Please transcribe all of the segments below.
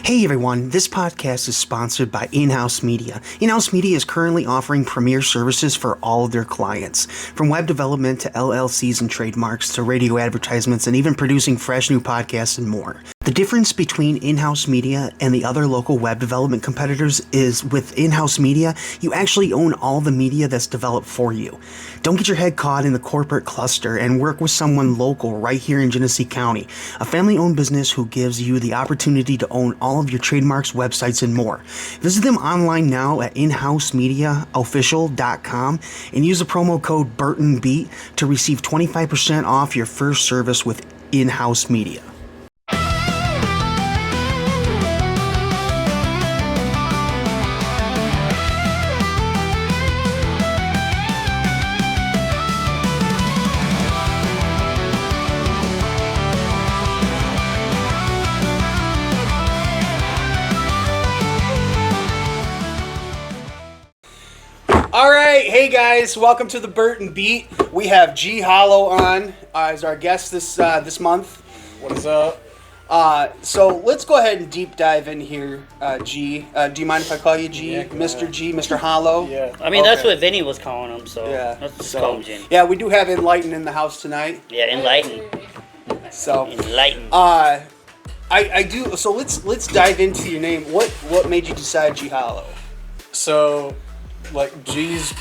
Hey everyone, this podcast is sponsored by In-House Media. In-House Media is currently offering premier services for all of their clients, from web development to LLCs and trademarks to radio advertisements and even producing fresh new podcasts and more. The difference between In-House Media and the other local web development competitors is with In-House Media, you actually own all the media that's developed for you. Don't get your head caught in the corporate cluster and work with someone local right here in Genesee County, a family-owned business who gives you the opportunity to own all of your trademarks, websites, and more. Visit them online now at inhousemediaofficial.com and use the promo code Burton Beat to receive 25% off your first service with In-House Media. Alright, hey guys, welcome to the Burton Beat. We have G Hollow on as our guest this month. What is up? So let's go ahead and deep dive in here, G. Do you mind if I call you G? Yeah, Mr. G, Mr. Hollow? Yeah. I mean, that's what Vinny was calling him, so Yeah. let's just call him Jim. Yeah, we do have Enlighten in the house tonight. Yeah, enlighten. So Enlighten. I do, so let's dive into your name. What made you decide G Hollow? So, like, G's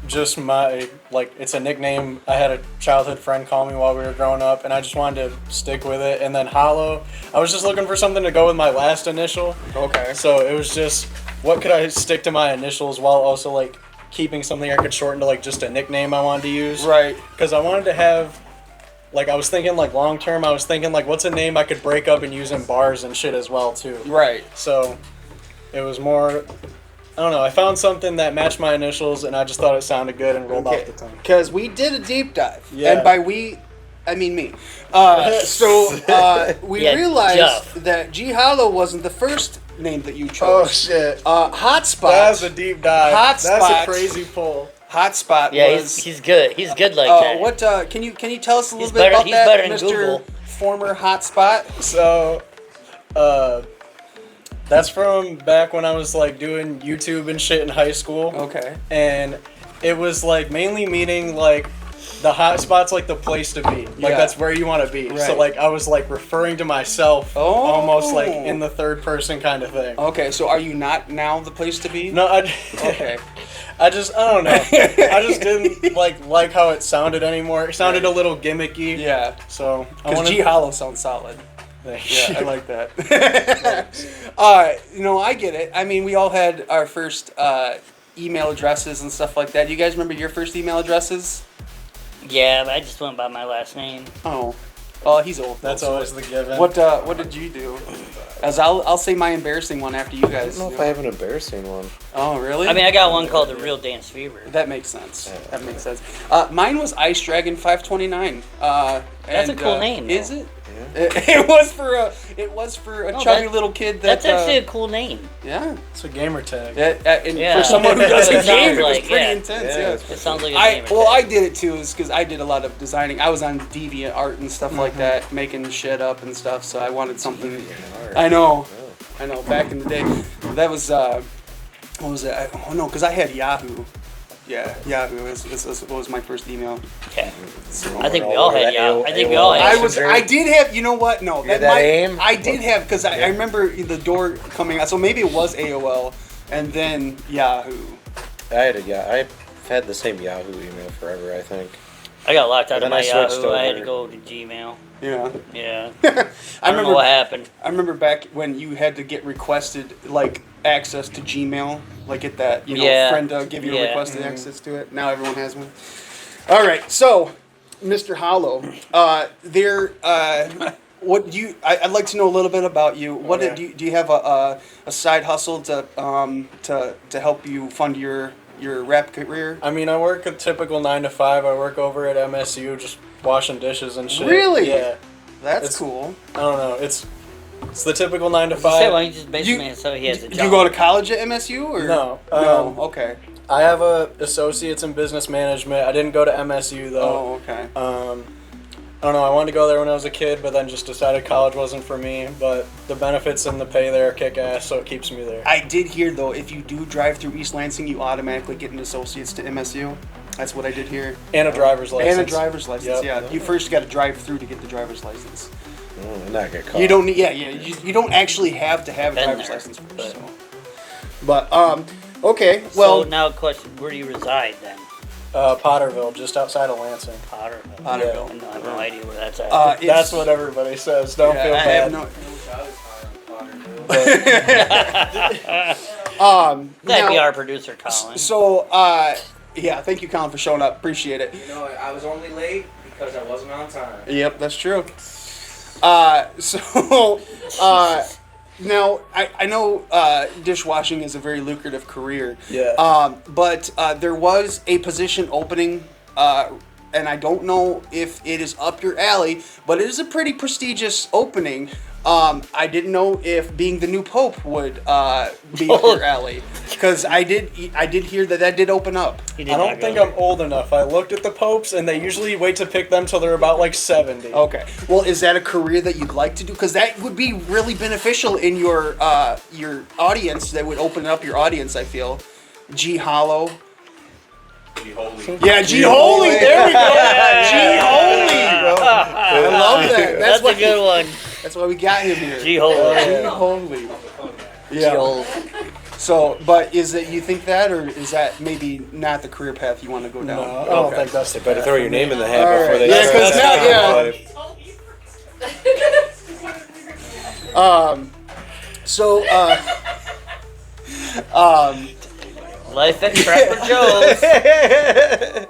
just my, like, it's a nickname. I had a childhood friend call me while we were growing up, and I just wanted to stick with it. And then Hollow, I was just looking for something to go with my last initial. Okay. So it was just, what could I stick to my initials while also, like, keeping something I could shorten to, like, just a nickname I wanted to use. Right. Because I wanted to have, like, I was thinking, like, long term, I was thinking, like, what's a name I could break up and use in bars and shit as well, too. Right. So it was more, I don't know, I found something that matched my initials and I just thought it sounded good and rolled off the tongue. Because we did a deep dive. Yeah. And by we, I mean me. We Yeah, realized Jeff. that G Hollow wasn't the first name that you Oh chose. shit. Hotspot. That was a deep dive. Hotspot. That's a crazy pull. Hotspot Yeah, was. he's good. He's good like that. What? Can you tell us a little He's bit better- about he's that, better than Mr. Google. Former Hotspot? So, that's from back when I was like doing YouTube and shit in high school. Okay. And it was like mainly meaning like the hotspot's like the place to be. Like Yeah. that's where you want to be. Right. So like I was like referring to myself almost like in the third person kind of thing. Okay, so are you not now the place to be? No, Okay. I don't know. I just didn't like how it sounded anymore. It sounded a little gimmicky. Yeah. So Because G Hollow sounds solid. Thank Yeah, you. I like that. I get it. I mean, we all had our first email addresses and stuff like that. Do you guys remember your first email addresses? Yeah, but I just went by my last name. Oh. Well, he's old. That's so always the given. What did you do? As I'll say my embarrassing one after you I guys. don't know if I have an embarrassing one. Oh, really? I mean, I got one called The Real Dance Fever. That makes sense. That makes sense. Mine was Ice Dragon 529. That's a cool name, Is though. it? It was for a chubby little kid that. That's actually a cool name. Yeah. It's a gamer tag. And Yeah. for someone who doesn't It sounds game, it was like, pretty yeah. intense. Yeah, Yeah. it's It sounds like a I gamer tag. did it too, is because I did a lot of designing. I was on DeviantArt and stuff like that, making shit up and stuff. So I wanted something. I know, back in the day, that was what was it? Because I had Yahoo. Yeah, Yahoo was my first email. Okay. So, I think we all had Yahoo. I think we all had. I did have, you know what? No, had that AIM? I did have, because I remember the door coming out. So maybe it was AOL and then Yahoo. I've had the same Yahoo email forever, I think. I got locked out And of then my I switched Yahoo. I had to over. go to Gmail. Yeah. Yeah. I I don't know what happened. I remember back when you had to get requested like access to Gmail, like get that friend to give you a requested access to it. Now everyone has one. All right, so Mr. Hollow, what do you? I'd like to know a little bit about you. What do you have a side hustle to help you fund your rap career? I mean, I work a typical 9 to 5. I work over at MSU just washing dishes and shit. Really? Yeah. That's cool. I don't know. It's the typical 9 to Say, why 5. don't you just basically so he has a job? You go to college at MSU or No. No. Okay. I have a associates in business management. I didn't go to MSU though. Oh, okay. I don't know, I wanted to go there when I was a kid, but then just decided college wasn't for me. But the benefits and the pay there kick ass, so it keeps me there. I did hear, though, if you do drive through East Lansing, you automatically get an associate's to MSU. That's what I did hear. And a driver's license. And a driver's license, Yep. yeah. You first got to drive through to get the driver's license. Not get caught. You don't need, you don't actually have to have a Been driver's there, license first. but- So. But, okay, well. So now, question: where do you reside then? Potterville, just outside of Lansing. Potterville. Potterville. I have no idea where that's at. It's- That's what everybody says. Don't feel I bad. have no. That'd be now- our producer, Colin. So, yeah, thank you, Colin, for showing up. Appreciate it. You know, I was only late because I wasn't on time. Yep, that's true. Now, I know dishwashing is a very lucrative career. Yeah. But there was a position opening, and I don't know if it is up your alley, but it is a pretty prestigious opening. I didn't know if being the new pope would be up your alley, because I did hear that did open up. He did I not don't go think there. I'm old enough. I looked at the popes, and they usually wait to pick them till they're about like 70. Okay. Well, is that a career that you'd like to do? Because that would be really beneficial in your audience. That would open up your audience, I feel. G Hollow. Yeah, G Holy. There we go. G Holy. I love that. That's why a good one. That's why we got him here. G hole. G Holy. Yeah. So, but is it you think that, or is that maybe not the career path you want to go down? No, I don't Okay. think that's the Better path throw for your me. name in the hat All before right. they Yeah, start 'cause now, life. So, Life at Trapper Joe's.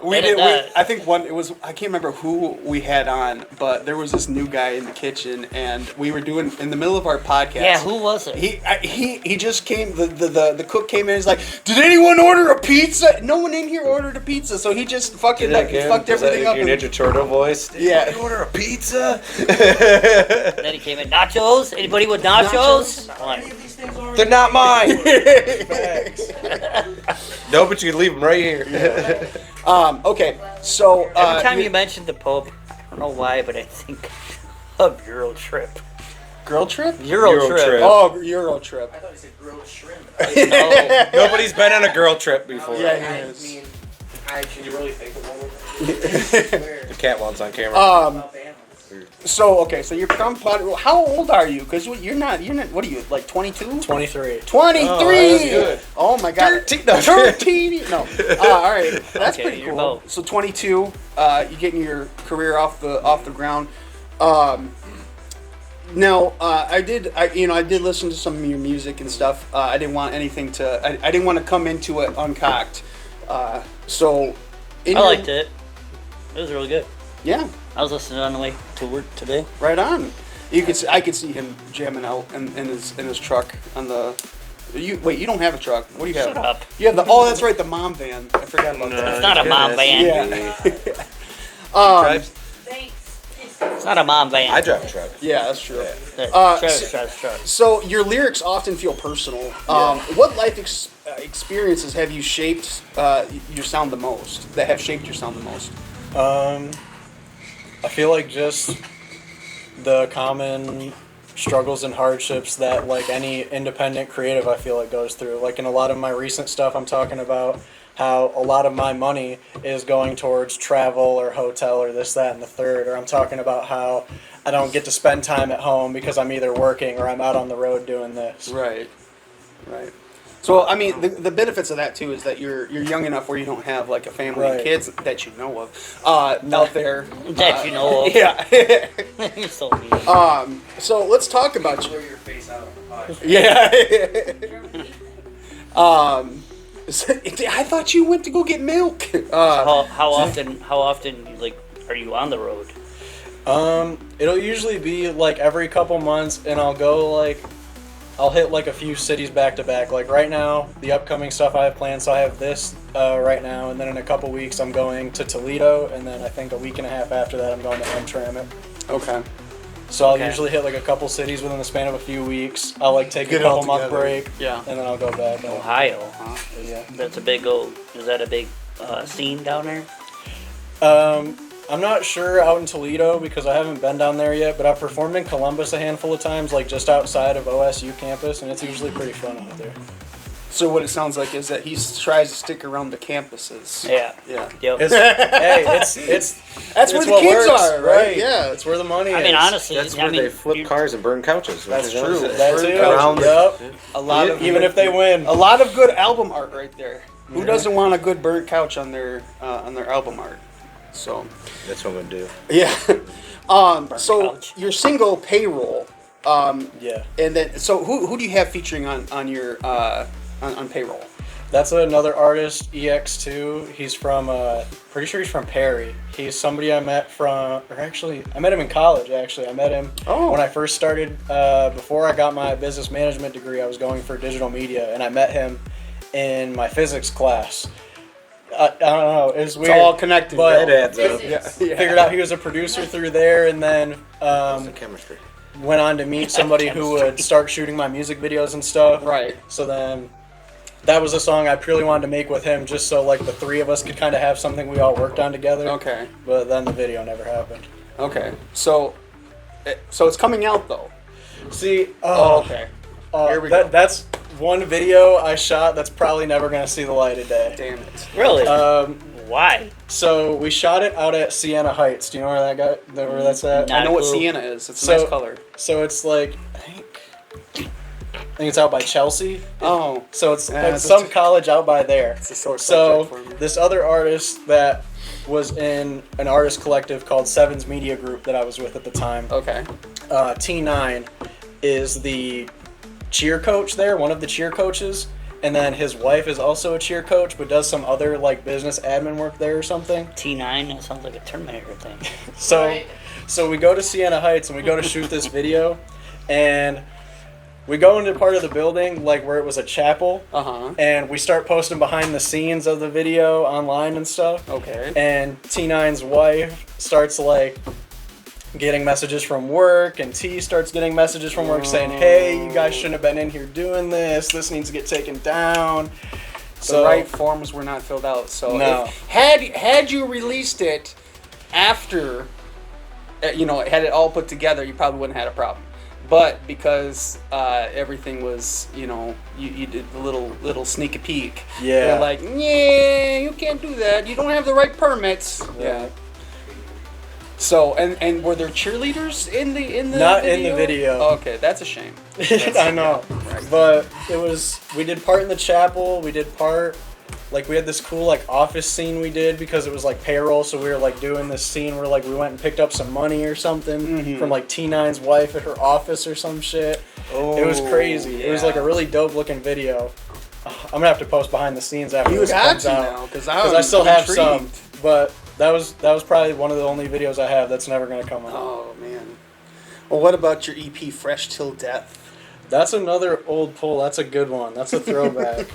we Edit did. that. I think I can't remember who we had on, but there was this new guy in the kitchen, and we were doing in the middle of our podcast. Yeah, who was it? He just came. The cook came in. And he's like, "Did anyone order a pizza?" No one in here ordered a pizza, so he just fucking fucked everything up. Your and- Ninja Turtle voice. Yeah. Did you order a pizza? Then he came in. Nachos? Anybody with nachos? Like, They're not mine. No, but you can leave them right here. Okay, so every time you mentioned the Pope, I don't know why, but I think of Euro Trip. girl trip. Euro Trip. Trip. Oh, Euro trip. I thought you said grilled shrimp. No. Nobody's been on a girl trip before. Yeah, he I is. mean, can you really think of one? The cat one's on camera. About animals. So you're from Potter. How old are you? Because you're not. What are you, like 22? 23. 23. Oh, that's good. Oh my God. 13. No. 13. No. All right. That's Okay, pretty you're cool. both. So 22. You getting your career off the ground. Now I did listen to some of your music and stuff. I didn't want anything to. I didn't want to come into it uncocked. So. I liked it. It was really good. Yeah. I was listening on the way to work today. Right on. I could see him jamming out in his truck on the. You don't have a truck. What do you have? Shut up. You have the. Oh, that's right, the mom van. I forgot about that. It's not a mom van. Yeah. Drives? It's not a mom van. I drive a truck. Yeah, that's true. Travis. So your lyrics often feel personal. What life experiences have you shaped your sound the most? That have shaped your sound the most? I feel like just the common struggles and hardships that like any independent creative I feel like goes through. Like in a lot of my recent stuff, I'm talking about how a lot of my money is going towards travel or hotel or this, that, and the third. Or I'm talking about how I don't get to spend time at home because I'm either working or I'm out on the road doing this. Right. So I mean, the benefits of that too is that you're young enough where you don't have like a family and Right. kids that you know of out there. That you know of. Yeah. You're so mean. So let's talk about you. Blur your face out on the podcast. Yeah. I thought you went to go get milk. How often like are you on the road? It'll usually be like every couple months, and I'll hit like a few cities back to back. Like right now, the upcoming stuff I have planned, so I have this right now, and then in a couple weeks I'm going to Toledo, and then I think a week and a half after that I'm going to Hamtramck. Okay. So I'll Okay. usually hit like a couple cities within the span of a few weeks. I'll like take Get a it all couple month together. break, Yeah. and then I'll go back. Ohio, huh? Yeah. That's a big old. Is that a big scene down there? I'm not sure out in Toledo because I haven't been down there yet, but I've performed in Columbus a handful of times, like just outside of OSU campus, and it's usually pretty fun out there. So what it sounds like is that he tries to stick around the campuses. Yeah. Yeah. Yep. It's That's where it's the what kids works, are, right? Yeah. It's where the money is. I mean, honestly, That's where they flip cars and burn couches. That's You know, true. it's- That's it. Around Yep. A lot of Even if they win. a lot of good album art right there. Who doesn't want a good burnt couch on their album art? So That's what I'm gonna do. yeah. So couch. your single Payroll. Yeah. And then so who do you have featuring on your on Payroll? That's another artist, EX2. He's from, pretty sure he's from Perry. He's somebody I met from, or actually, I met him in college, actually. I met him when I first started, before I got my business management degree, I was going for digital media, and I met him in my physics class. I don't know, it was weird. It's all connected. But It adds up. Yeah. figured out he was a producer through there, and then It's the chemistry. went on to meet somebody who would start shooting my music videos and stuff. Right. So then that was a song I purely wanted to make with him, just so like the three of us could kind of have something we all worked on together. Okay. But then the video never happened. Okay. So it's coming out though. See, Okay. Here we go. That's one video I shot that's probably never gonna see the light of day. Damn it. Really? Why? So we shot it out at Sienna Heights. Do you know where where that's at? Not I know what cool. Sienna is. It's a So- nice color. So it's like I think it's out by Chelsea. Oh. So it's Yeah, like that's some a- college out by there. It's a sore So subject for me. this other artist that was in an artist collective called Sevens Media Group that I was with at the time, Okay. T9, is the cheer coach there, one of the cheer coaches, and then his wife is also a cheer coach, but does some other like business admin work there or something. T9? That sounds like a Terminator thing. So we go to Sienna Heights and we go to shoot this video, and we go into part of the building like where it was a chapel, and we start posting behind the scenes of the video online and stuff. Okay. And T9's wife starts like getting messages from work, and T starts getting messages from work saying, "Hey, you guys shouldn't have been in here doing this. This needs to get taken down." The right forms were not filled out. So No. if, had you released it after, had it all put together, you probably wouldn't have had a problem. But because everything was, you did the little sneaky peek. Yeah. They're like, yeah, you can't do that. You don't have the right permits. Yeah. So and were there cheerleaders in the Not video? in the video. Oh, okay, that's a shame. I know, but we did part in the chapel. We did part, like we had this cool like office scene we did because it was like payroll. So we were like doing this scene where like we went and picked up some money or something from like T9's wife at her office or some shit. It was crazy. It was like a really dope looking video. I'm gonna have to post behind the scenes after You this got comes to out now, because I still have some, but that was probably one of the only videos I have that's never gonna come out. Oh man. Well, what about your EP, Fresh Till Death? That's another old pull. That's a good one. That's a throwback.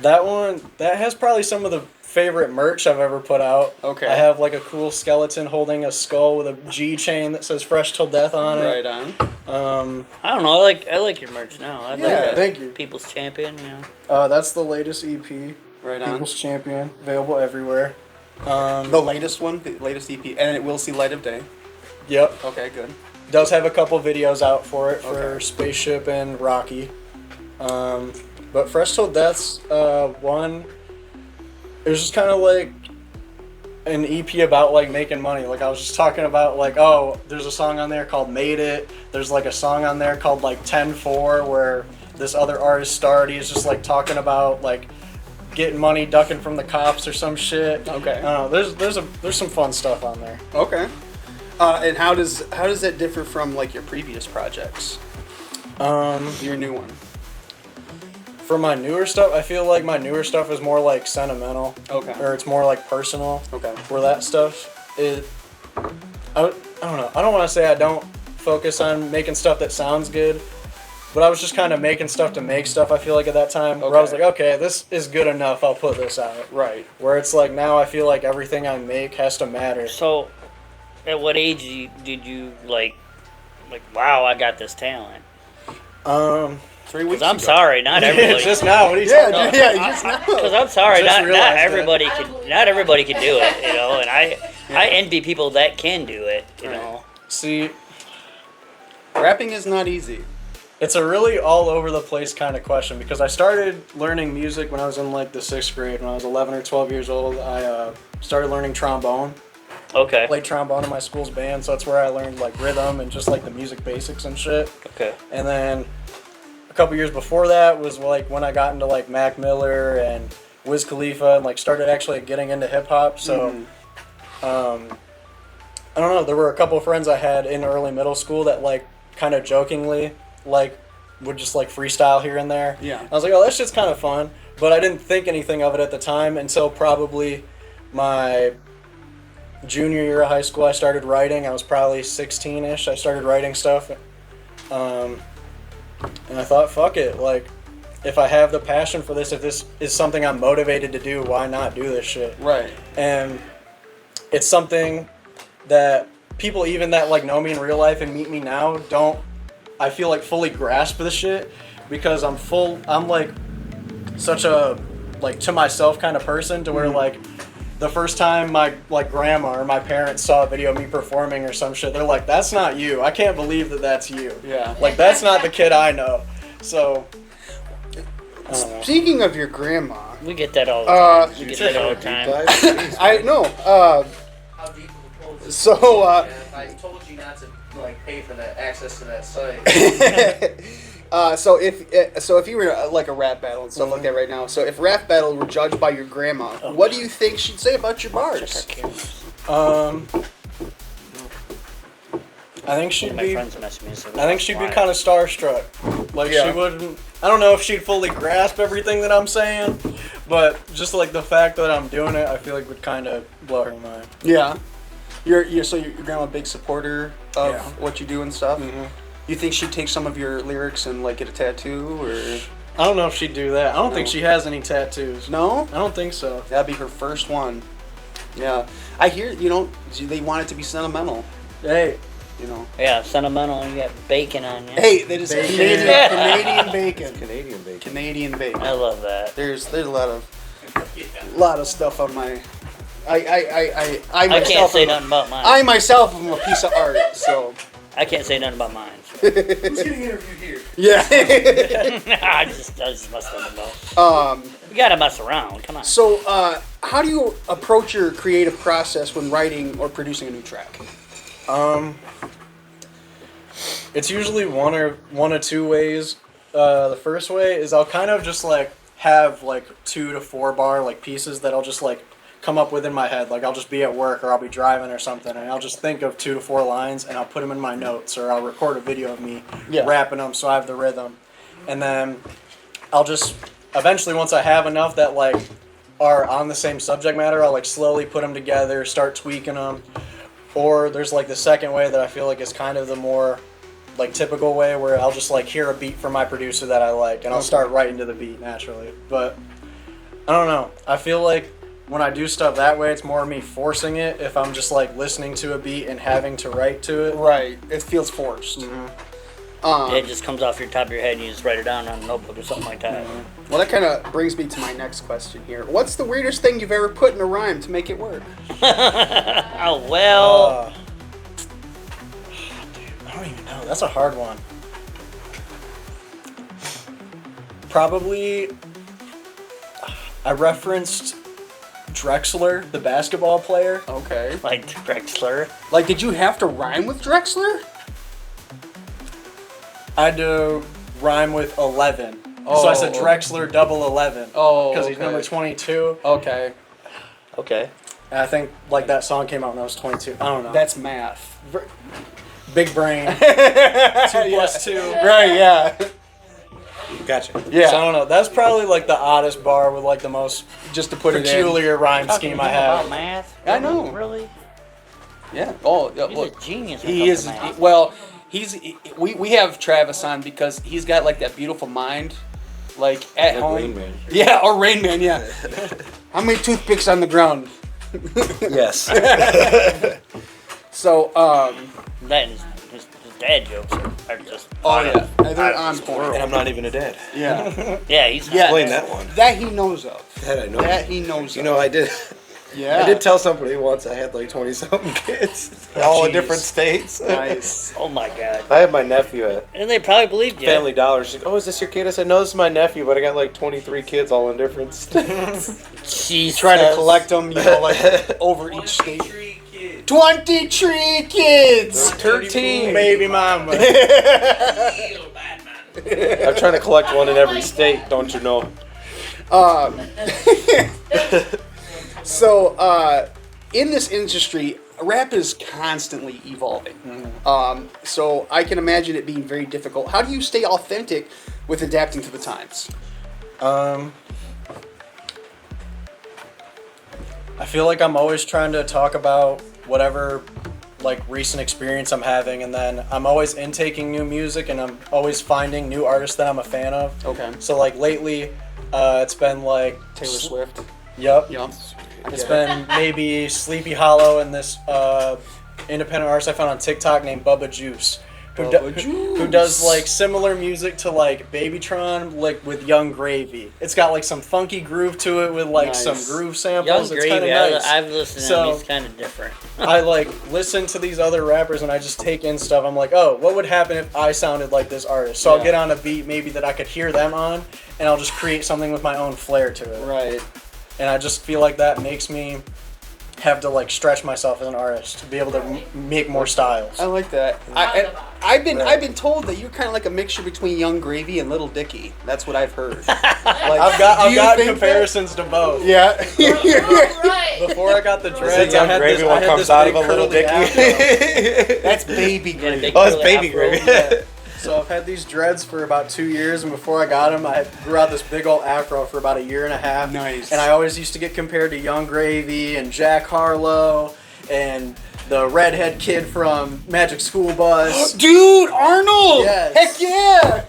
That one, that has probably some of the favorite merch I've ever put out. Okay. I have like a cool skeleton holding a skull with a G chain that says "Fresh Till Death" on it. Right on. I don't know. I like your merch now. I like that. Thank you. People's Champion. That's the latest EP. Right on. People's Champion, available everywhere. The latest one, the latest EP, and it will see light of day. Yep. Okay, good. Does have a couple videos out for it for Okay. Spaceship and Rocky. But Fresh Till Death's one, it was just kind of like an EP about like making money. Like I was just talking about like, oh, there's a song on there called Made It. There's like a song on there called like 10-4 where this other artist starred. He's just like talking about like getting money, ducking from the cops or some shit. Okay. I don't know. There's some fun stuff on there. Okay. And how does that differ from like your previous projects? Your new one. For my newer stuff, I feel like my newer stuff is more like sentimental. Okay. Or it's more like personal. Okay. Where that stuff is, I don't know. I don't want to say I don't focus on making stuff that sounds good, but I was just kind of making stuff to make stuff. I feel like at that time where I was Okay. like, okay, this is good enough. I'll put this out. Right. Where it's like now I feel like everything I make has to matter. So, at what age did you like? Wow, I got this talent. 3 weeks I'm ago. sorry, not everybody. Just now. What are you Yeah, talking dude, about? yeah, just now. Because I'm sorry, Just not realized everybody can do it, you know. And I envy people that can do it, you know. See, Rapping is not easy. it's a really all over the place kind of question because I started learning music when I was in like the 6th grade. When I was 11 or 12 years old, I started learning trombone. Okay. Played trombone in my school's band, so that's where I learned like rhythm and just like the music basics and shit. Okay. And then a couple years before that was like when I got into like Mac Miller and Wiz Khalifa and like started actually getting into hip hop. So, I don't know. There were a couple of friends I had in early middle school that like kind of jokingly like would just like freestyle here and there. Yeah. I was like, oh, that's just kind of fun, but I didn't think anything of it at the time until probably my junior year of high school. I started writing. I was probably 16-ish. I started writing stuff. And I thought, fuck it. Like, if I have the passion for this, if this is something I'm motivated to do, why not do this shit? Right. And it's something that people even that like know me in real life and meet me now don't, I feel like, fully grasp this shit because I'm like such a like to myself kind of person to where like the first time my like grandma or my parents saw a video of me performing or some shit, they're like, that's not you. I can't believe that that's you. Yeah. Like, that's not the kid I know. So, I don't know. Speaking of your grandma, We get that all the time. We You get took that all a the deep time. dive? Jeez. I know. How deep of a pool is it? So, I told you not to like pay for that access to that site. so if you were like a rap battle and stuff like that right now, so if rap battle were judged by your grandma, what do you think she'd say about your bars? I think she'd My be. friends mess me. So I think she'd be kind of starstruck. Like Yeah. she wouldn't. I don't know if she'd fully grasp everything that I'm saying, but just like the fact that I'm doing it, I feel like would kind of blow her mind. Yeah. So your grandma a big supporter of Yeah. what you do and stuff. Mhm. You think she'd take some of your lyrics and like get a tattoo or I don't know if she'd do that. I don't think No. she has any tattoos. no? I don't think so. That'd be her first one. Yeah. I hear they want it to be sentimental. Hey, Yeah, sentimental. You got bacon on you. Hey, that is Bacon. Canadian, Yeah. Canadian bacon. Canadian bacon. Canadian bacon. I love that. There's a lot of stuff on my. I I myself can't say am a- nothing about mine. I myself am a piece of art, so I can't say nothing about mine. Who's getting interviewed here? yeah. I just must have about. We gotta mess around. Come on. So, how do you approach your creative process when writing or producing a new track? it's usually one or two ways. The first way is I'll kind of just like have like 2 to 4 bar like pieces that I'll just like come up with in my head. Like I'll just be at work or I'll be driving or something, and I'll just think of 2 to 4 lines and I'll put them in my notes, or I'll record a video of me rapping them so I have the rhythm, and then I'll just eventually, once I have enough that like are on the same subject matter, I'll like slowly put them together, start tweaking them. Or there's like the second way that I feel like is kind of the more like typical way, where I'll just like hear a beat from my producer that I like and I'll start writing to the beat naturally. But I don't know. I feel like when I do stuff that way, it's more me forcing it if I'm just like listening to a beat and having to write to it. Right. It feels forced. It just comes off your top of your head and you just write it down on a notebook or something like that. Well, that kind of brings me to my next question here. What's the weirdest thing you've ever put in a rhyme to make it work? Oh well. I don't even know. That's a hard one. Probably, I referenced Drexler, the basketball player. Okay. Like Drexler. Like, did you have to rhyme with Drexler? I had to rhyme with 11. Oh, so I said Drexler double 11. Oh, Because he's okay. number 22. Okay. Okay. And I think like that song came out when I was 22. I don't know. That's math. Big brain. 2 plus 2. Right, yeah. Gotcha. Yeah. So I don't know. That's probably like the oddest bar with like the most Just to put it in. peculiar rhyme Talking scheme to I him about have. math. I know. Really? Yeah. Oh, yeah, He's look. a genius. when it He comes is. to math. Well, we have Travis on because he's got like that beautiful mind, like at Like home. Rain Man. Yeah, or Rain Man. Yeah. How many toothpicks on the ground? Yes. So, That is just dad jokes are just. Oh yeah, they're on point. And I'm not even a dad. Yeah, Yeah, he's. Yeah. Explain that one. that he knows of. That I know. That he knows. You of. know, I did. Yeah. I did tell somebody once I had like 20-something kids, all in Jeez. different states. Nice. Oh my god. I had my nephew at And they probably believed you. Family Dollar. She's like, "Oh, is this your kid?" I said, "No, this is my nephew, but I got like 23 kids all in different states." Jesus. Try to collect them, like over each state. 23 kids. 13. Baby mama. I'm trying to collect one in every state. Don't you know? So, in this industry, rap is constantly evolving. So I can imagine it being very difficult. How do you stay authentic with adapting to the times? I feel like I'm always trying to talk about whatever like recent experience I'm having, and then I'm always intaking new music, and I'm always finding new artists that I'm a fan of. Okay. So like lately, it's been like Taylor Swift. Yep. Yeah. It's been maybe Sleepy Hollow and this independent artist I found on TikTok named Bubba Juice. Who does like similar music to like Babytron, like with Young Gravy. It's got like some funky groove to it with like Nice. some groove Young samples. It's kind Gravy, of nice. I've listened to him. He's kind of different. I like listen to these other rappers and I just take in stuff. I'm like, oh, what would happen if I sounded like this artist? So I'll get on a beat maybe that I could hear them on, and I'll just create something with my own flair to it. Right. And I just feel like that makes me have to like stretch myself as an artist to be able to make more styles. I like that. I've been told that you're kind of like a mixture between Young Gravy and Little Dicky. That's what I've heard. Like, I've do got you think comparisons to both. Yeah. Right. Before I got the dreads, Young I had Gravy this, one I had comes this out big of a Little curly afro. Dicky. That's Baby Got a Gravy. big Oh, it's curly Baby afro. Gravy. Yeah. So I've had these dreads for about 2 years, and before I got them, I grew out this big old afro for about a year and a half. Nice. And I always used to get compared to Young Gravy and Jack Harlow and the redhead kid from Magic School Bus. Dude, Arnold! Yes. Heck yeah!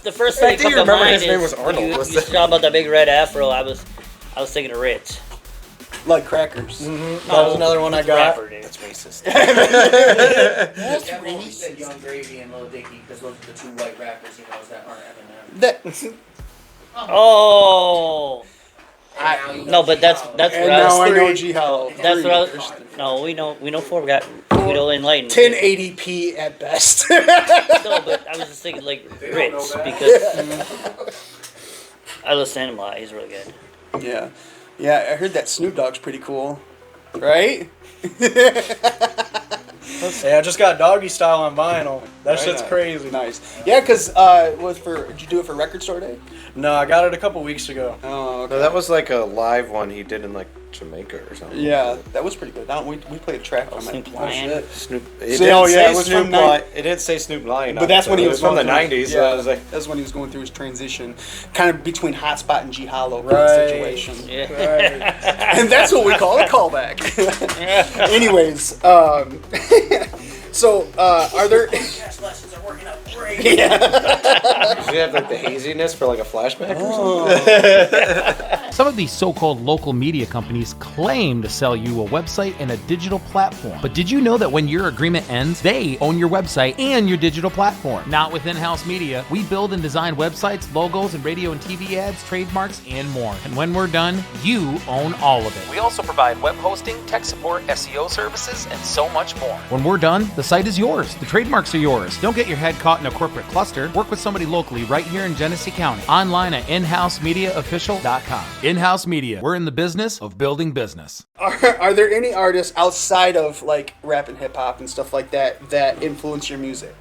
The first thing that do comes you to remember mind his name is was Arnold, You, was you that- talking about that big red afro? I was thinking of Ritz. Like crackers. That was another one I got. Rapper, dude. That's racist. That's Yeah, well, we racist. said Young Gravy and Lil Dicky because those are the two white rappers he knows that aren't Eminem. That, Oh. And now you No, know but that's G-Hollow. that's and what I now I was. know G Hollow. That's what I was. No, we know four. We don't enlighten. 1080p at best. No, but I was just thinking like Ritz because I listen to him a lot. He's really good. Yeah. Yeah, I heard that Snoop Dogg's pretty cool. Right? Yeah, I just got Doggy Style on vinyl. That Right shit's on. crazy. Nice. Yeah, because did you do it for Record Store Day? No, I got it a couple weeks ago. Oh, okay. No, that was like a live one he did in like Jamaica or something. Yeah, that was pretty good. We played a track from Snoop it. Lion. Snoop. Oh, yeah, it was from It didn't say Snoop Lion. But that's when he was from the going through- '90s. So I was like, that's when he was going through his transition, kind of between Hotspot and G Hollow Right. situation. Yeah. And that's what we call a callback. Anyways, so are there? Yes, lessons are working out great. did you have like the haziness for like a flashback or something? Some of these so-called local media companies claim to sell you a website and a digital platform. But did you know that when your agreement ends, they own your website and your digital platform? Not with In-House Media. We build and design websites, logos, and radio and TV ads, trademarks, and more. And when we're done, you own all of it. We also provide web hosting, tech support, SEO services, and so much more. When we're done, the site is yours. The trademarks are yours. Don't get your head caught in a corporate cluster. Work with somebody locally right here in Genesee County. Online at inhousemediaofficial.com. In-House Media. We're in the business of building business. Are there any artists outside of like rap and hip hop and stuff like that that influence your music?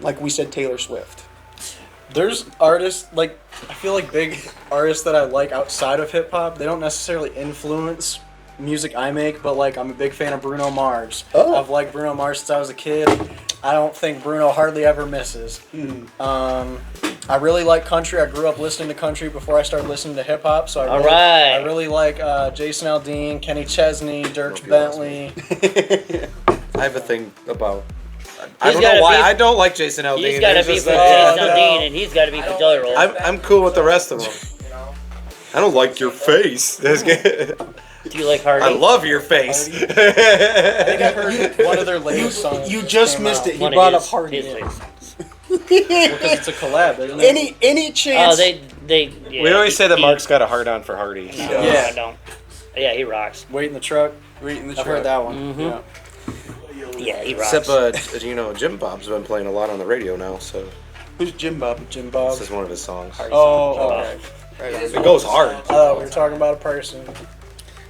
Like we said, Taylor Swift. There's artists, like, I feel like big artists that I like outside of hip hop, they don't necessarily influence music I make, but like, I'm a big fan of Bruno Mars. Oh. I've liked Bruno Mars since I was a kid. I don't think Bruno hardly ever misses. I really like country. I grew up listening to country before I started listening to hip hop, so I really like Jason Aldean, Kenny Chesney, Dierks Bentley. I have a thing about. I He's don't gotta know why be- I don't like Jason Aldean. He's got to There's be just for like- Jason Aldean, and he's got to be for Toledo. I'm cool with the rest of them. You know? I don't like your face. That's good. Do you like Hardy? I love your face. I think I heard one of their latest songs. You just came missed out. it. He One of brought up his- Hardy. his latest songs. Because it's a collab, isn't it? Any chance? Oh, they. Yeah, We always say that he- Mark's got a hard on for Hardy. No, So. Yeah. I don't. Yeah, he rocks. Wait in the truck. Wait in the I've truck. heard that one. Mhm. Yeah. Yeah, he rocks. Except, Jim Bob's been playing a lot on the radio now, so Who's Jim Bob? Jim Bob. this is one of his songs. Oh, okay. Right on. It goes hard. Oh, we were talking about a person.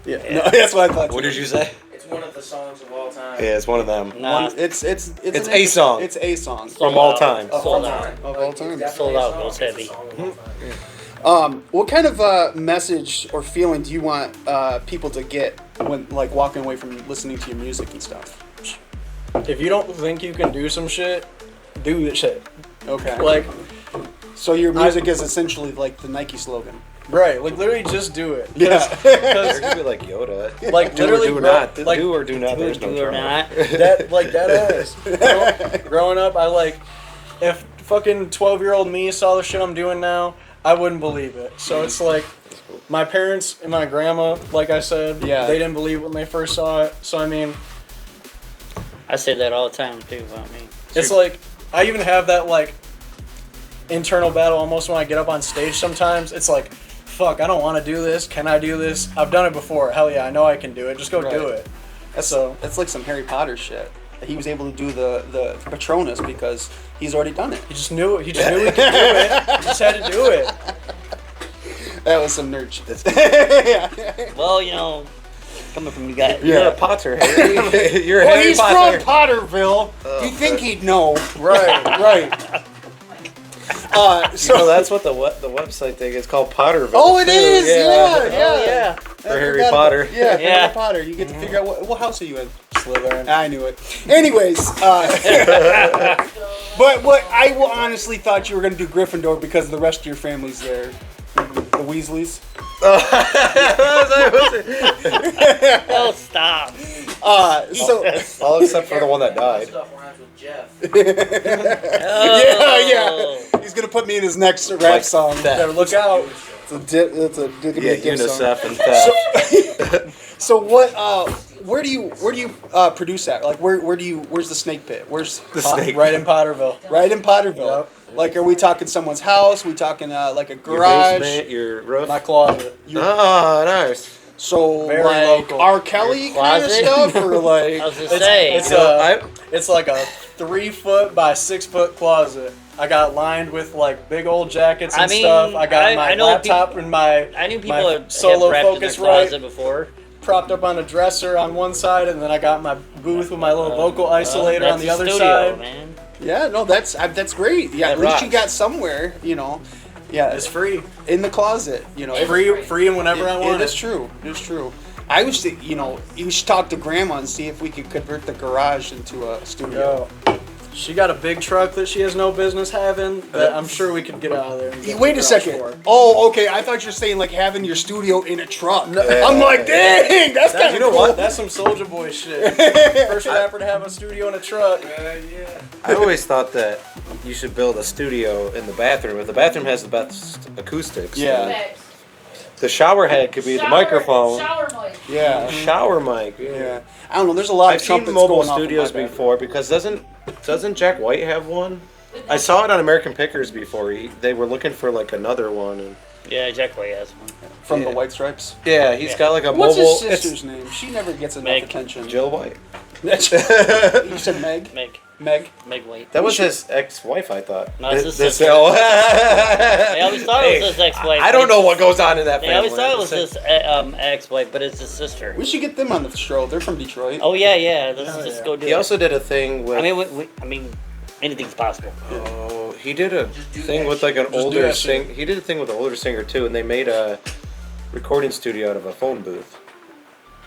Yeah, no, that's what I thought. What did you say? It's one of the songs of all time. Yeah, it's one of them. Nah, It's It's an a song. It's a song. From all time. Sold out. Of all time. Sold out goes heavy. What kind of message or feeling do you want people to get when like walking away from listening to your music and stuff? If you don't think you can do some shit, do the shit. Okay. Like, So your music is essentially like the Nike slogan. right, like literally just do it. Yeah. They're gonna be like Yoda. Like Do or literally do grow- not. like Do or do not. There's no Do or trouble. not. that ass. Growing up, I like if fucking 12-year-old me saw the shit I'm doing now, I wouldn't believe it. So it's like my parents and my grandma, like I said, Yeah. they didn't believe it when they first saw it. So I mean, I say that all the time too about me. it's like I even have that like internal battle almost when I get up on stage sometimes. It's like, fuck, I don't want to do this. Can I do this? I've done it before. Hell yeah, I know I can do it. Just go do Right. it. That's like some Harry Potter shit. He was able to do the Patronus because he's already done it. He just knew it. He just knew he could do it. He just had to do it. That was some nerd shit. Well, coming from you guys. You're a Potter, Harry. You're a Well, Harry he's Potter. from Potterville. You think he'd know? Right. Right. So that's what the website thing is called, Potterville. Oh, it too. is. Yeah. Oh yeah. For Harry Potter. Yeah, Yeah. Harry Potter. You get to figure out what house are you in. Slytherin. I knew it. Anyways, but what I honestly thought you were going to do Gryffindor because the rest of your family's there. The Weasleys. Oh, stop. So All except for the one that That died. stuff rhymes with Jeff. Oh. yeah, he's gonna put me in his next rap song. Better look out. It's a gonna be Yeah, a gift song. UNICEF and theft. So what? Where do you produce at? Like where's the snake pit? Where's The snake. Right in Potterville. right in Potterville? Yep. Like, are we talking someone's house? We talking like a Your garage? basement, your roof. My closet. Oh, nice. So Very like local. R. Kelly Your kind of closet? stuff, or like I was gonna say. It's I- it's like a 3-foot by 6-foot closet. I got lined with like big old jackets and I mean, stuff. I got my I know laptop and my I knew people my have solo rapped in their Focusrite closet before. propped up on a dresser on one side, and then I got my booth with my little vocal isolator That's on the a other studio, side. man. yeah, no, that's great. Yeah, That at least you rocks. got somewhere, Yeah, It's free, in the closet, free, and whenever I want It is true. It's true. I wish that you should talk to Grandma and see if we could convert the garage into a studio. Yo, she got a big truck that she has no business having. That I'm sure we could get out of there. And get Wait the a garage second. for. Oh, okay. I thought you were saying like having your studio in a truck. I'm like, dang, that's kind of You know cool. what? That's some Soulja Boy shit. First rapper to have a studio in a truck. I always thought that you should build a studio in the bathroom. If the bathroom has the best acoustics, Yeah. then the shower head could be the microphone. Shower mic. Yeah. Shower mic. Yeah. I don't know. There's a lot I've of seen trumpets mobile going off in studios my bathroom. before because doesn't Jack White have one? I saw it on American Pickers before. They were looking for like another one. And Yeah, Jack White has one. From the Yeah. White Stripes. yeah, he's got like a What's mobile. his sister's name? She never gets enough Meg. attention. Jill White. You said Meg? Meg Meg? White. That was his ex-wife, I thought. No, it's his This- sister. oh. They always thought it was his ex-wife. I don't know what goes on in that They family. always thought it was his ex-wife, but it's his sister. We should get them on the show. They're from Detroit. Oh yeah. Let's just go do He it. also did a thing with. I mean, anything's possible. Oh, he did a Just do thing that with like an do older that shit. He did a thing with an older singer too, and they made a recording studio out of a phone booth.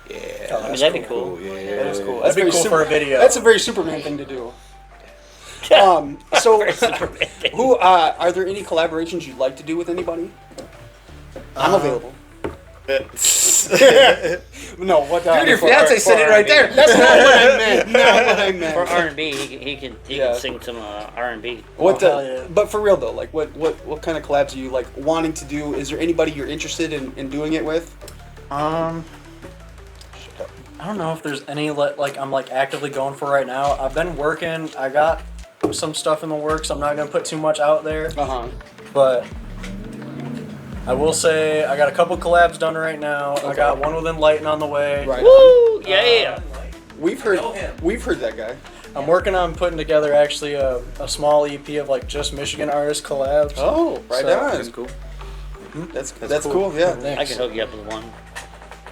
Yeah, I mean, that'd be cool. Yeah, That is cool. That'd be very cool for a video. That's a very Superman thing to do. So, who are there any collaborations you'd like to do with anybody? I'm available. No, what? Dude, your fiance's sitting right there. That's not what I meant. Not what I meant. For R&B, he can Yeah. sing some R&B. What hell the, yeah. But for real though, like what kind of collabs are you like wanting to do? Is there anybody you're interested in doing it with? I don't know if there's any like I'm like actively going for right now. I've been working. I got some stuff in the works. I'm not gonna put too much out there. But I will say I got a couple collabs done right now. I got one with Enlighten on the way. Right. Woo! Yeah. We've heard that guy. I'm working on putting together actually a small EP of like just Michigan artist collabs. Oh, right So- on. That's cool. That's cool. Yeah. Thanks. I can hook you up with one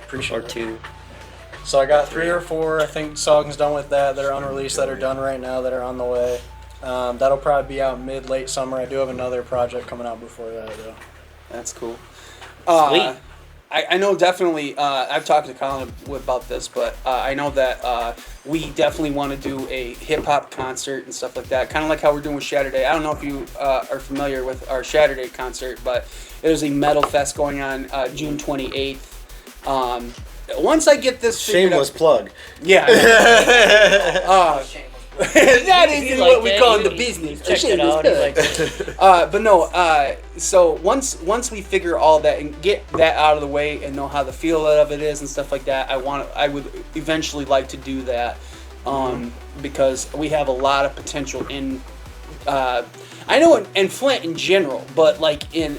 Appreciate or it. two. So I got 3 or 4, I think, songs done with that are unreleased that are done right now that are on the way. That'll probably be out late summer. I do have another project coming out before that though. That's cool. Sweet. I know definitely, I've talked to Colin about this, but I know that we definitely want to do a hip-hop concert and stuff like that, kind of like how we're doing with Saturday. I don't know if you are familiar with our Saturday concert, but there's a metal fest going on June 28th. Once I get this figured Shameless out, plug. yeah. That is He what liked we it. call He- the he business. checked it out. He liked it. But no, so once we figure all that and get that out of the way and know how the feel of it is and stuff like that, I would eventually like to do that, because we have a lot of potential in, I know in Flint in general, but like in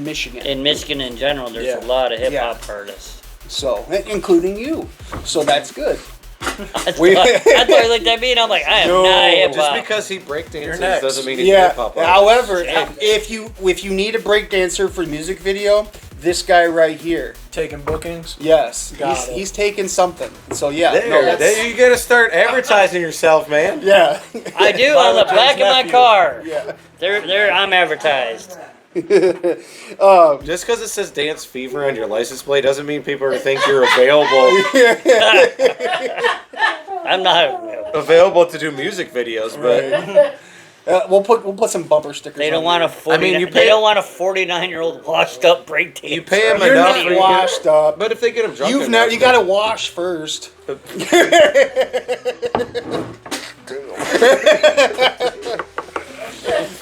Michigan. In Michigan in general, there's Yeah. a lot of hip hop artists. So, including you. So that's good. I thought you looked at me and I'm like, I am not hip Just hop. because he breakdances next. doesn't mean he's Yeah. hip hop. However, Shit. if you need a breakdancer for a music video, this guy right here. Taking bookings. Yes, Got it. he's taking something. So yeah, There, you gotta start advertising yourself, man. yeah. I do on the back of my nephew. car. Yeah. There, I'm advertised. Just because it says Dance Fever on your license plate doesn't mean people think you're I'm not. available to do music videos. But We'll put some bumper stickers. They don't on want a there. 49. you pay- They don't want a 49-year-old washed up breakdancer. you pay him You're enough. not for you- washed up. But if they get him drunk, You've not. You got to wash first.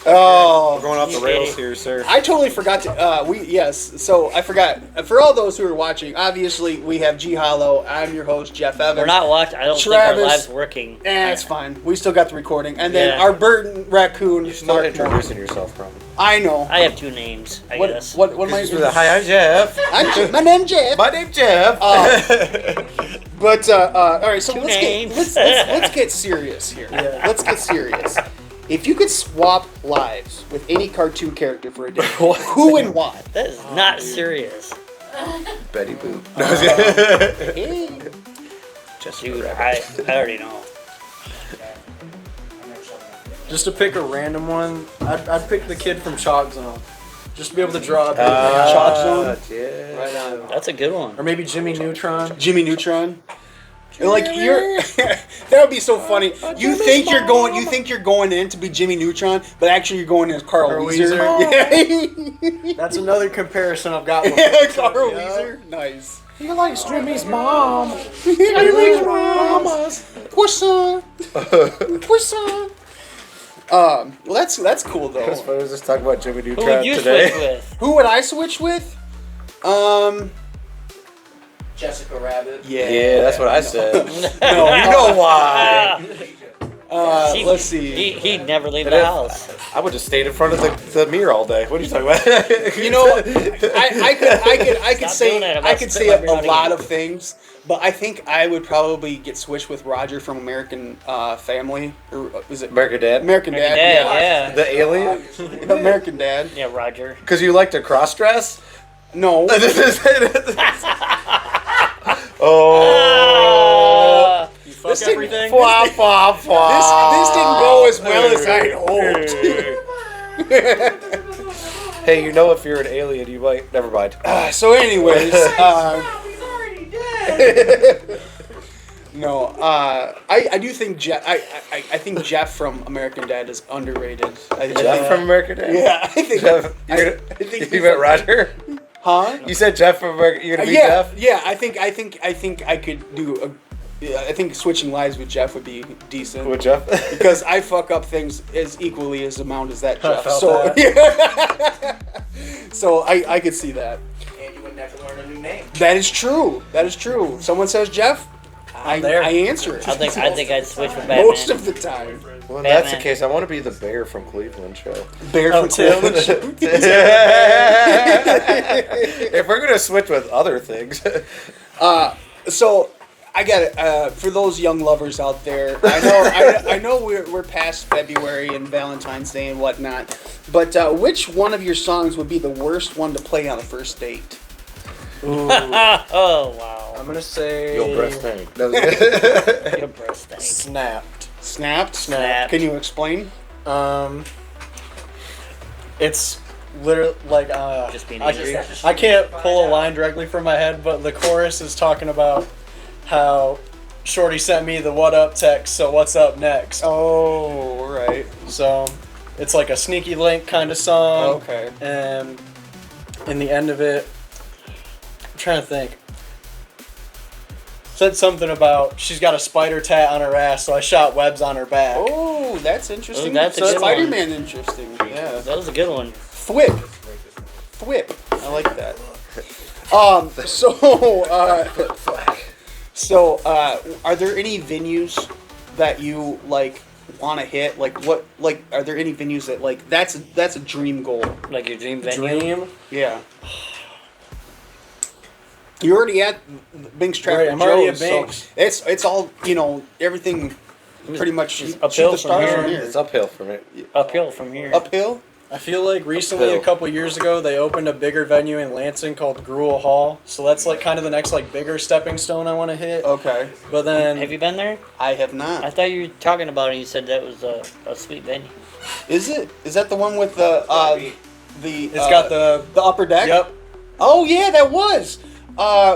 Oh, We're going off the rails here, sir. I totally forgot to. So I forgot. For all those who are watching, obviously we have G Hollow. I'm your host, Jeff Evans. We're not watching. I don't think Travis- our live's working. It's fine. We still got the recording, and then Yeah. our Burton raccoon. You're still Mark introducing yourself, probably. I know. I have 2 names, I guess. What am I? Hi, I'm Jeff. My name's Jeff. My name's Jeff. But all right, so 2 let's names. let's get serious here. Let's get serious. If you could swap lives with any cartoon character for a day, who and why? That is not serious. Betty Boop. Dude, I already know. Just to pick a random one, I'd pick the kid from Chalk Zone. Just to be able to draw a big Chalk Zone. Yeah. Right on. That's a good one. Or maybe Jimmy Neutron. Jimmy Neutron. Like you're, that would be so funny. You think you're going in to be Jimmy Neutron, but actually you're going in as Carl Weezer. Yeah. That's another comparison I've got. Carl Weezer. Nice. He likes Jimmy's mom. He likes mamas. Pussy. Pussy. Well, that's cool though. I was just talking about Jimmy Who Neutron would you today. switch with? Who would I switch with? Jessica Rabbit. Yeah, that's what I said. No, you know why? See, Let's see. He'd never leave the house. I would just stay in front of the mirror all day. What are you talking about? You know, I could Stop say doing that. I'm I about could to say spit my a beer lot again. of things, but I think I would probably get switched with Roger from American Family, or is it American Dad? American Dad? Yeah. The alien? American Dad. Yeah, Roger. Because you like to cross dress? No. Oh. You fuck This didn't- everything. This didn't go as well as I hoped. Hey, you know if you're an alien, you might. Never mind. So, anyways, He's already dead. no, I do think Jeff. I think Jeff from American Dad is underrated. Jeff from American Dad? Yeah, I think. Jeff, I think you met Roger? Huh? You said Jeff from American. You're gonna meet Yeah, Jeff? yeah. I think I could do a. Yeah, I think switching lives with Jeff would be decent. With Jeff? Because I fuck up things as equally as amount as that Jeff. felt So so I could see that. And you wouldn't have to learn a new name. That is true. That is true. Someone says Jeff, I there. answer it. I think I'd switch with Batman. Most of the time. Well, if that's the Batman. case, I want to be the bear from Cleveland show. Bear Oh, from Tim. Cleveland. If we're gonna switch with other things, So I got it. For those young lovers out there, I know we're past February and Valentine's Day and whatnot, but which one of your songs would be the worst one to play on a first date? Oh wow. I'm gonna say your breast tank. Your breast tank. Snapped. Snapped? Snapped. Can you explain? It's literally like Just being angry. I can't pull a line directly from my head, but the chorus is talking about how Shorty sent me the what up text, so what's up next? Oh, right. So it's like a sneaky link kind of song. Okay. And in the end of it, I'm trying to think. Said something about she's got a spider tat on her ass, so I shot webs on her back. Oh, that's interesting. Oh, that's a so good one. Spider-Man interesting. Yeah. That was a good one. Thwip. I like that. So, are there any venues that you like want to hit? Like, what? Like, are there any venues that like that's a dream goal? Like your dream venue. Dream. Yeah. You're already at Bink's Trapper Right, I'm already Joe's, at so Bink's. it's all everything. Pretty much shoot uphill the from stars here. from here. It's uphill from it. Uphill from here. Uphill. I feel like recently, Uphill. a couple years ago, they opened a bigger venue in Lansing called Gruel Hall. So that's like kind of the next like bigger stepping stone I want to hit. Okay. But then Have you been there? I have not. I thought you were talking about it and you said that was a sweet venue. Is it? Is that the one with the it's got the upper deck? yep. Oh yeah, that was.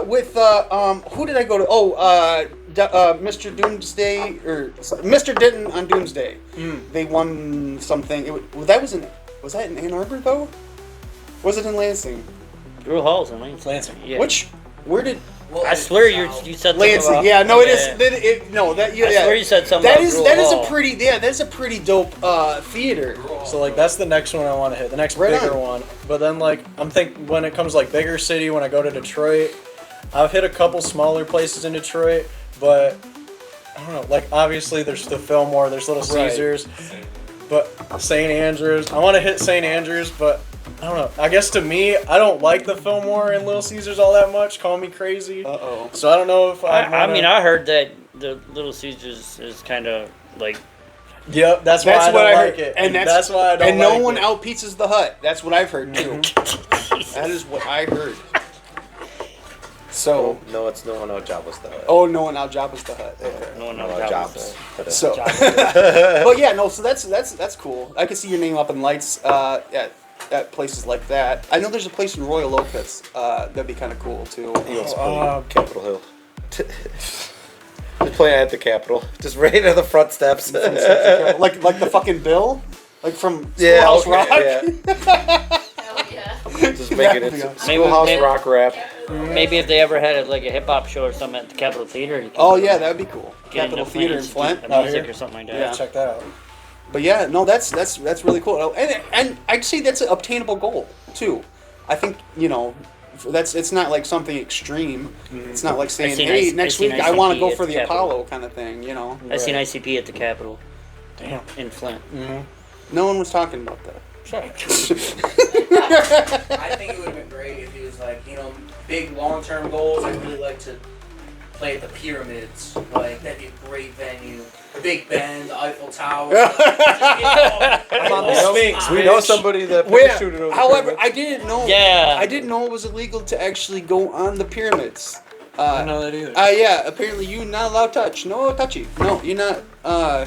With who did I go to? Oh, Mr. Doomsday or Mr. Denton on Doomsday. They won something. Was that in Ann Arbor though? Was it in Lansing? Drew Hall's in Lansing. Lansing. Yeah. Where did I swear you said something Lansing? about, Yeah, no, it yeah. is. No, that yeah. I swear you said something That about is Gruel that is Hall. a pretty that's a pretty dope theater. So like that's the next one I want to hit, the next Right bigger on. one. But then like I'm thinking when it comes like bigger city, when I go to Detroit, I've hit a couple smaller places in Detroit, but I don't know. Like obviously there's the Fillmore, there's Little Right. Caesars, but St. Andrews. I want to hit St. Andrews, but I don't know. I guess to me, I don't like the Fillmore and Little Caesars all that much. Call me crazy. Uh-oh. So I don't know if I mean, I heard that the Little Caesars is kind of like. Yep, that's why I don't like it, and that's why I don't. And no like one it. out pizzas the hut. That's what I've heard too. That is what I heard. So, No, it's no one out Jabba's though. oh, no one out Jabba's the hut. Okay. No one No knows out Jabba's Jabba's. So, Jabba's. but yeah, no. So that's cool. I can see your name up in lights at places like that. I know there's a place in Royal Oak that's that'd be kind of cool too. Eagles play Capitol Hill. Just play at the Capitol. Just right at the front steps. like the fucking Bill, like from Yeah, Schoolhouse okay, Rock. yeah. Hell yeah. Just make it into Maybe- Schoolhouse maybe- Rock rap. Maybe if they ever had like a hip hop show or something at the Capitol Theater. You could Oh yeah, that'd be cool. get Capitol into Theater in Flint. music here? or something like that. Yeah. Check that out. But yeah, no, that's really cool, and I'd say that's an obtainable goal too. I think it's not like something extreme. It's not like saying, seen hey, IC next seen week I want to ICP go at for the the Capitol. Apollo kind of thing. I seen ICP at the Capitol Damn. in Flint. No one was talking about that. I think it would have been great if he was like, big long-term goals. I'd really like to play at the pyramids. Like, that'd be a great venue. The Big Ben, the Eiffel Tower. I'm on the Sphinx. We know somebody that parachuted over. However, the I didn't know. Yeah. I didn't know it was illegal to actually go on the pyramids. I don't know that either. Yeah. Apparently, you're not allowed to touch. No touchy. No, you're not.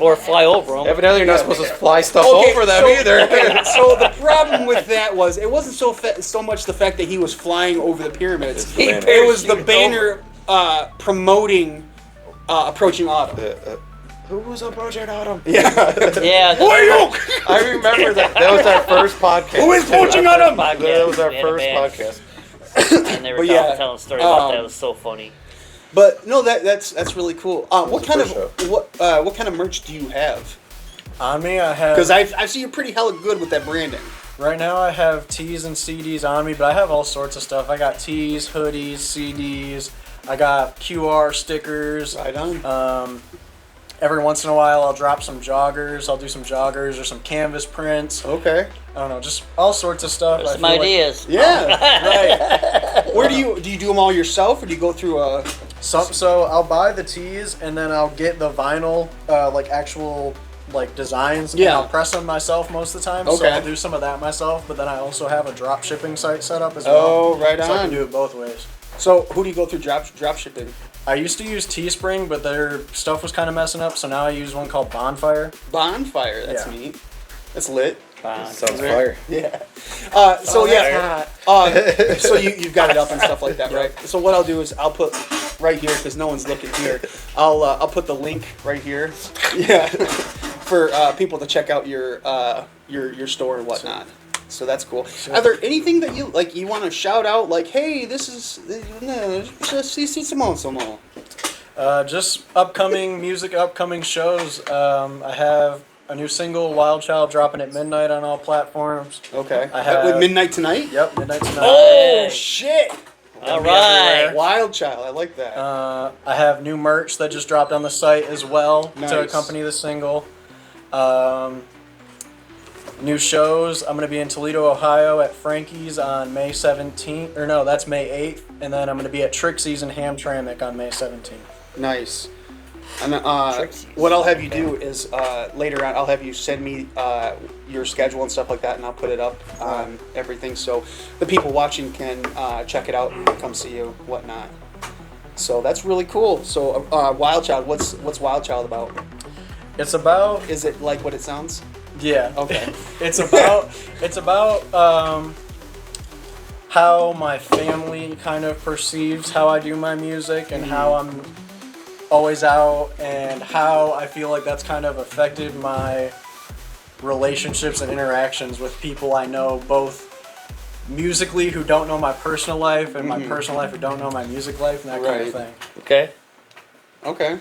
Or fly over them. Evidently, you're not supposed to fly stuff Okay, over them so- either. okay, so the problem with that was it wasn't so much the fact that he was flying over the pyramids. It's the banner. It was the banner promoting approaching autumn. Who was approaching Autumn? Yeah. Yeah. Who are you? I remember that. That was our first podcast. Who is approaching autumn? That was our We had a first band, podcast. And they were But yeah, telling a story about that. um, It was so funny. But no, that's really cool. What was the kind of first what kind of merch do you have? On me, I have. Because I see you're pretty hella good with that branding. Right now, I have tees and CDs on me, but I have all sorts of stuff. I got tees, hoodies, CDs. I got QR stickers. Right on. Every once in a while, I'll drop some joggers. I'll do some joggers or some canvas prints. Okay. I don't know, just all sorts of stuff. There's I some feel like- ideas. Yeah. Right. Where do you do them all yourself, or do you go through a? So I'll buy the tees and then I'll get the vinyl, like actual like designs. Yeah. And I'll press them myself most of the time. So Okay. I'll do some of that myself. But then I also have a drop shipping site set up as well. Oh, right So I can on. do it both ways. So who do you go through drop shipping? I used to use Teespring, but their stuff was kind of messing up. So now I use one called Bonfire. Bonfire. That's Yeah. neat. That's lit. Sounds fire. Yeah. Oh, So so you've got it up and stuff like that, right? So what I'll do is I'll put right here, because no one's looking here. I'll put the link right here. Yeah. For people to check out your store and whatnot. So that's cool. Are there anything that you want to shout out? Like, hey, this is Simone. Just upcoming music, upcoming shows. I have a new single, Wild Child, dropping at midnight on all platforms. Okay. I have- With Midnight Tonight? Yep, midnight tonight. Oh shit! All right. Wild Child, I like that. I have new merch that just dropped on the site as well to Nice. accompany the single. New shows. I'm going to be in Toledo, Ohio at Frankie's on May 17th. Or no, that's May 8th. And then I'm going to be at Trixie's in Hamtramck on May 17th. Nice. And Trixie's. what I'll have you do is later on, I'll have you send me your schedule and stuff like that, and I'll put it up on everything so the people watching can check it out and come see you, whatnot. So that's really cool. So Wild Child, what's Wild Child about? It's about... Is it like what it sounds? Yeah. Okay. It's about how my family kind of perceives how I do my music and how I'm always out, and how I feel like that's kind of affected my relationships and interactions with people I know, both musically who don't know my personal life and my personal life who don't know my music life, and that kind of Right. thing. Okay. Okay.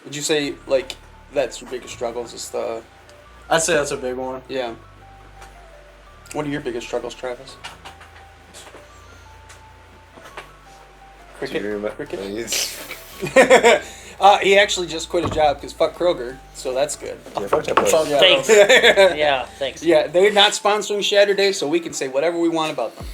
Would you say like that's your biggest struggles? Is the I'd say that's a big one. yeah. What are your biggest struggles, Travis? Cricket. He actually just quit his job because fuck Kroger, so that's good. Yeah, fuck that place. Yeah. Thanks. Yeah, thanks. Yeah, they're not sponsoring Saturday, so we can say whatever we want about them.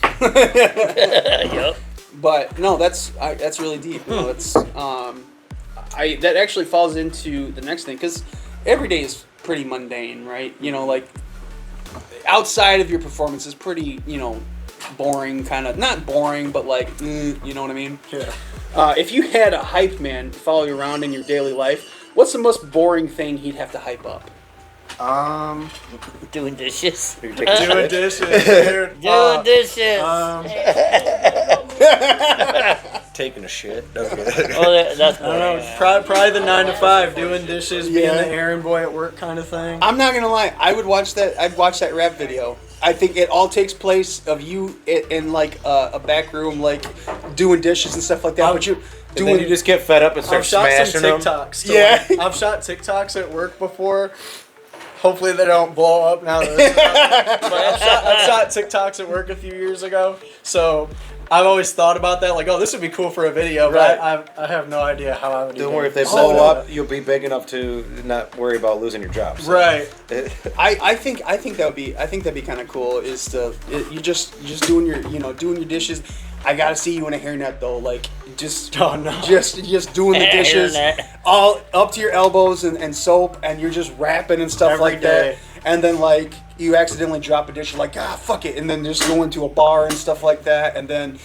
Yep. But no, that's really deep. You know, it's that actually falls into the next thing, because every day is pretty mundane, right? You know, like outside of your performance is pretty, you know, boring, kind of not boring, but like, you know what I mean? Yeah. If you had a hype man follow you around in your daily life, what's the most boring thing he'd have to hype up? Doing dishes. Doing dishes, dude. Doing dishes. Taking a shit. That's good. Oh, that's I don't know, boring. probably the 9 to 5, doing dishes, being Yeah. the errand boy at work kind of thing. I'm not gonna lie, I'd watch that rap video. I think it all takes place of you in like a back room, like doing dishes and stuff like that. But you And then you just get fed up and start I've shot smashing some them. TikToks. So Yeah. I've shot TikToks at work before. Hopefully they don't blow up now. That this is out. But I've shot TikToks at work a few years ago. So I've always thought about that, like, oh, this would be cool for a video, but Right. I have no idea how I would do Don't that. worry, if they blow up, you'll be big enough to not worry about losing your job. So. Right. I think that'd be kind of cool. Is to you just doing your dishes. I gotta see you in a hairnet though, like just just doing the dishes, Hairnet. all up to your elbows and soap, and you're just rapping and stuff Every like day. that. And then like you accidentally drop a dish, you're like fuck it, and then just go into a bar and stuff like that, and then.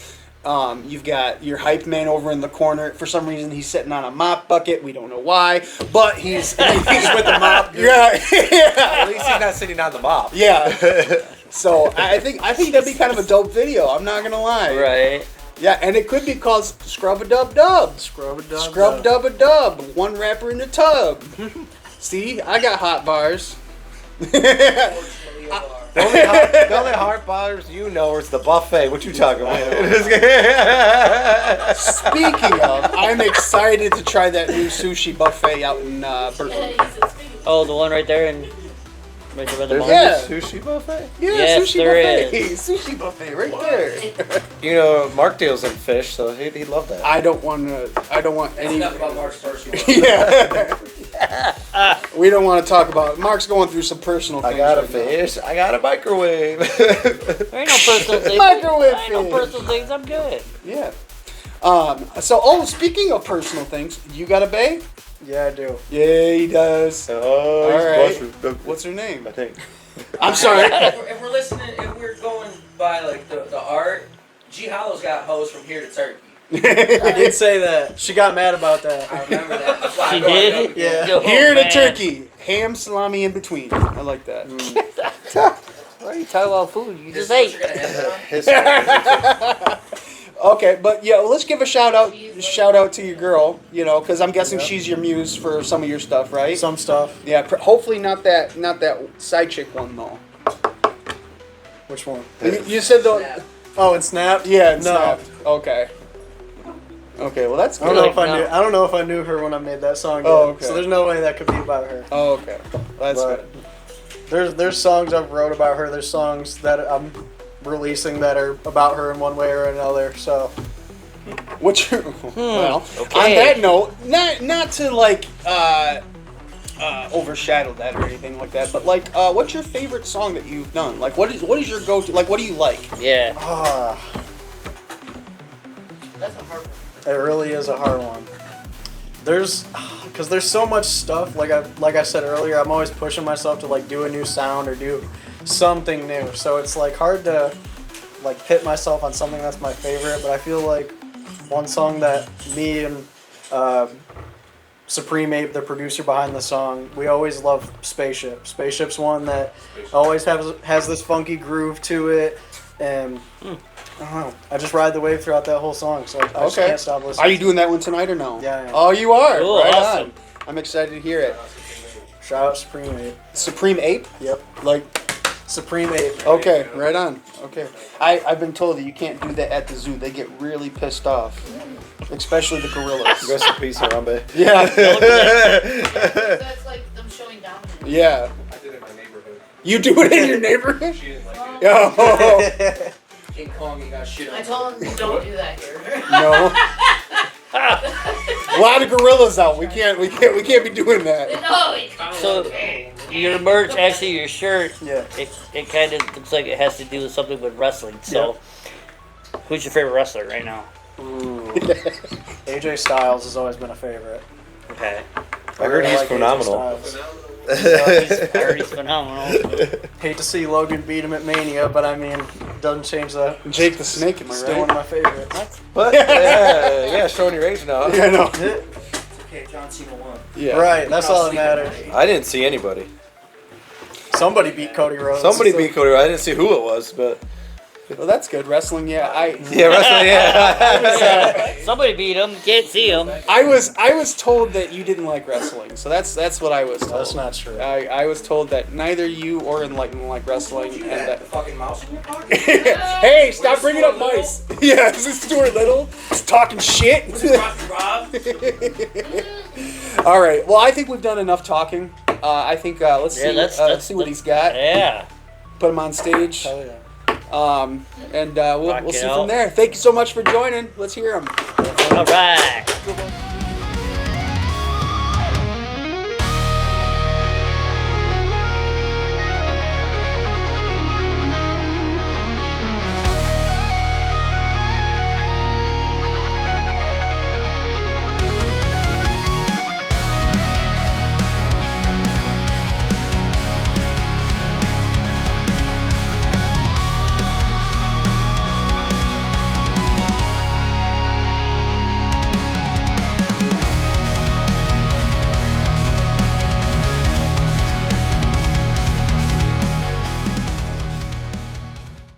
You've got your hype man over in the corner. For some reason, he's sitting on a mop bucket. We don't know why, but he's with the mop. Yeah, At least he's not sitting on the mop. yeah. So I think that'd be kind of a dope video. I'm not gonna lie. Right. Yeah, and it could be called Scrub a Dub Dub. Scrub a dub. Scrub Dub a Dub. One rapper in the tub. See, I got hot bars. The only hard bars you know is the buffet. What you talking about? Speaking of, I'm excited to try that new sushi buffet out in Burton. Oh, the one right there in Right there by the There's bar. Yeah. a sushi buffet. Yeah, Yes, sushi there buffet. is. Sushi buffet right there. You know, Mark deals in fish, so he'd love that. I don't want That's any. enough about Mark's personal. Yeah. We don't want to talk about it. Mark's going through some personal things. I got a right now. fish. I got a microwave. There ain't no personal things. Microwave There ain't no fish. personal things. I'm good. Yeah. Speaking of personal things, you got a bae? Yeah, I do. Yeah, he does. Oh, All right. right. What's her name? I think. I'm sorry. If we're listening, if we're going by like the art, G Hollow's got hoes from here to Turkey. I did say that. She got mad about that. I remember that. That's why She I brought it did? up again. Yo, Here man. to Turkey. Ham, salami in between. I like that. Why are you talking about food? You This just is what ate. you're gonna end on? Okay, but yeah, well, let's give a shout out to your girl, because I'm guessing she's your muse for some of your stuff, right? Some stuff. Yeah, hopefully not that side chick one though. Which one? You said the Snap. Oh, and Snap? yeah, it's No. snapped. Okay. Okay, well that's I don't good. know if I No. knew. I don't know if I knew her when I made that song. Oh, yet, okay. So there's no way that could be about her. Oh, okay. That's But good. there's songs I've wrote about her. There's songs that I'm releasing that are about her in one way or another. So What's your well? okay. On that note, not to like overshadow that or anything like that, but like, what's your favorite song that you've done? Like, what is your go-to? Like, what do you like? Yeah. ah, That's a hard one. it really is a hard one. Because there's so much stuff. Like I said earlier, I'm always pushing myself to like do a new sound or do something new. So it's like hard to like pit myself on something that's my favorite. But I feel like one song that me and Supreme Ape, the producer behind the song, we always love Spaceship. Spaceship's one that always has this funky groove to it, and I don't know. I just ride the wave throughout that whole song, so I just Okay. can't stop listening. Are you doing that one tonight or no? Yeah, I am. Oh, you are. Cool, Right awesome. on. I'm excited to hear it. Shout out Supreme Ape. Supreme Ape. Yep. Like, Supreme Ape. okay, right on. Okay. I've been told that you can't do that at the zoo. They get really pissed off, especially the gorillas. Rest in peace, Harambe. Yeah. That's like them showing dominance. Yeah. I did it in my neighborhood. You do it in your neighborhood? She didn't like it. Oh. King Kong, you got shit on. I told him don't do that here. No. A lot of gorillas out. We can't be doing that. No. So your merch, actually your shirt, Yeah. it kind of looks like it has to do with something with wrestling. So, who's your favorite wrestler right now? Ooh. AJ Styles has always been a favorite. Okay. I heard really he's like AJ phenomenal. Styles. I heard he's phenomenal. Hate to see Logan beat him at Mania, but I mean, doesn't change the. Jake the Snake, am I Still one right? of my favorites. But yeah, showing your age now. Yeah, I know. Okay, John Cena won. Yeah. Right, that's all that matters. I didn't see anybody. Somebody beat Cody Rhodes. Somebody so- beat Cody. I didn't see who it was, but Well, that's good. Wrestling, yeah. yeah, wrestling. Yeah. Somebody beat him. Can't see him. I was told that you didn't like wrestling, so that's what I was told. That's not true. I was told that neither you or Enlightenment like wrestling, You and had that. the fucking mouse in your pocket? Hey, stop bringing up mice. Yeah, this is Stuart Little. He's talking shit. Rob? All right. Well, I think we've done enough talking. I think let's Yeah, see. that's- Let's see what he's got. Yeah. Put him on stage. Hell yeah. And we'll Rock it see out. from there. Thank you so much for joining. Let's hear him. All right.